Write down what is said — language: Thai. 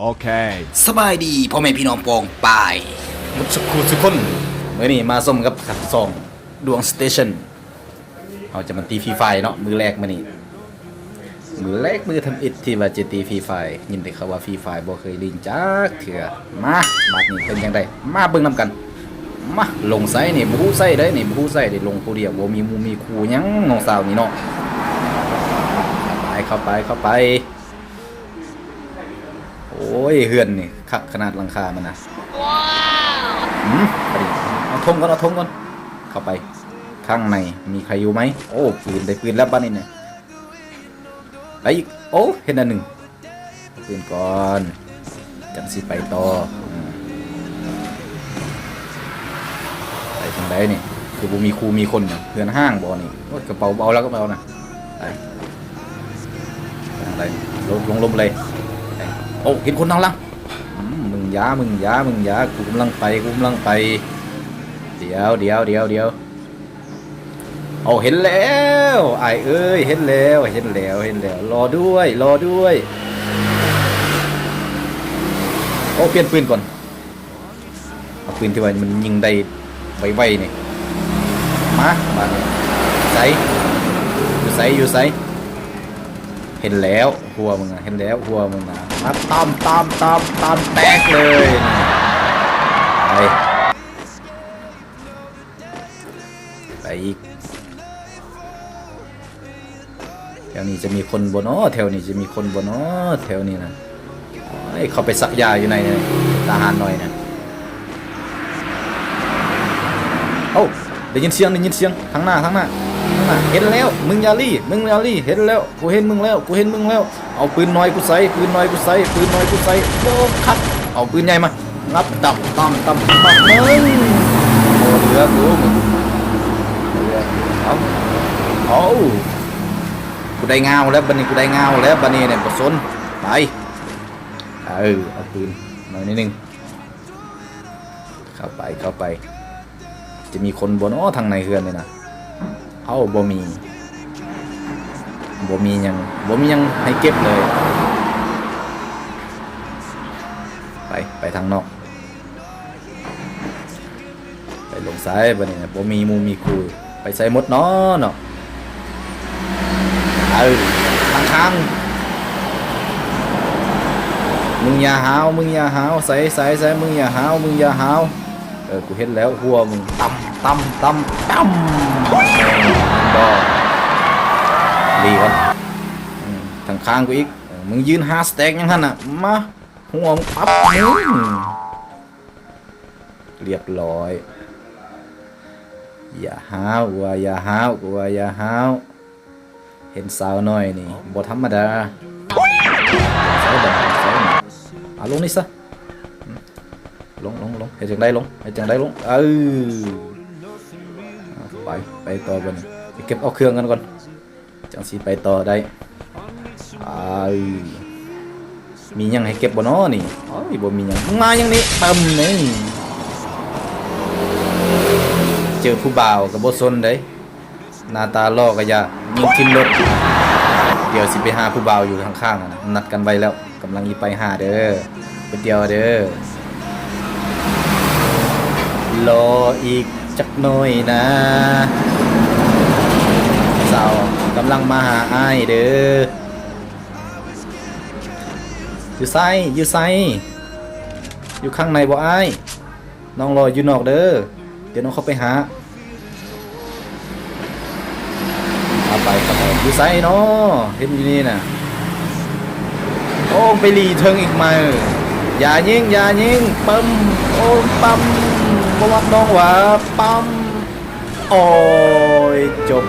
โอเคสบายดีพ่อแม่พี่น้องปองปายมุสกูสุกคนเมื่อนี้มาส้มกับขัดซองดวงสเตชันเราจะมาตีฟรีไฟเนาะมือแรกมานี่มือทำอิดที่ว่าจะตีฟรีไฟยินแต่เขาว่าฟรีไฟบ่เคยลิงจักเถื่อมาบาดนี้เป็นยังไงมาเบิ่งนำกันมาลงไซนี่บ่ฮู้ไซได้นี่บ่ฮู้ไซได้ลงผู้เดียวบ่มีมูมีคู่หยังน้องสาวนี่เนาะเข้าไปโอ้ยเฮือนนี่คักขนาดหลังคามันนะว้าวไปดิเอาทงก่อนเข้าไปข้างในมีใครอยู่ไหมโอ้ปืนได้ปืนแล้วบ้านนี่เนี่ยไปอีกโอ้เห็นอันหนึ่งปืนก่อนจังสิไปต่อไปทางใดนี่คือบ่มีครูมีคนเนี่ยเฮือนห้างบ่นี่กระเป๋าเบาแล้วก็เบานะไปทางใดลงเลยโอ้เห็นคนนั่งล่างมึงยากูกำลังไปเดี๋ยวเอาเห็นแล้วไอ้เอ้ยเห็นแล้วรอด้วยโอ้เปลี่ยนปืนก่อนเอาปืนที่ว่ามันยิงได้ไวๆนี่มาบ้านอยู่ไสเห็นแล้วหัวมึงนะมาตามแตกเลยไปอีกแถวนี้จะมีคนบ่เนาะแถวนี้นะเขาไปซักยาอยู่ในทหารหน่อยนะโอ้ได้ยินเสียงข้างหน้าเห็นแล้วมึงอย่าลี่เห็นแล้วกูเห็นมึงแล้วเอาปืนน้อยกูใส่โอ้คัดเอาปืนใหญ่มางับตับมึงโอ้เหลือกูมึงเอากูได้เงาแล้วบัดนี้เนี่ยบ่สนไปเอาปืนหน่อยนิดนึงเข้าไปจะมีคนบ่เนาะทางในเฮือนเลยนะเอาบ่มียังให้เก็บเลยไปทางนอกไปลงซ้ายบัดนี้บ่มีมูมีคุยไปใส่หมดเนาะข้างมึงอย่าหาวใส่มึงอย่าหาวกูเห็นแล้วหัวมึงตั้มบ่ดีก่อนทางข้างกูอีกมึงยืนหาสเต็กยังหั่นน่ะมาหัวมึงปั๊บเรียบร้อยอย่าหาวเห็นสาวน้อยนี่บ่ธรรมดาเอาลงนี่ซะลงให้จังได้ลงไปต่อกันไปเก็บเอาเครื่องกันก่อนจังสิไปต่อได้มียังให้เก็บบ่น้อนี่บ่มียังมายังนี่เต็มนี่เจอผู้บ่าวกับบ่สนเด้หน้าตาล่อก็อย่ายิงทิ่มรถเดี๋ยวสิไปหาผู้บ่าวอยู่ข้างๆนะนัดกันไว้แล้วกำลังไปหาเด้อไปเดียวเด้อรออีกจักหน่อยนะสาวกำลังมาหาอ้ายเด้ออยู่ไสอยู่ข้างในบ่อ้ายน้องรออยู่นอกเด้อเดี๋ยวน้องเข้าไปหาไปอยู่ไสเนาะเห็นอยู่นี่น่ะโอ้ไปรีเทิงอีกมาอย่ายิงปั๊มโอ้ปั๊มบ่วัดน้องว่าปั๊มโอ้ยจบ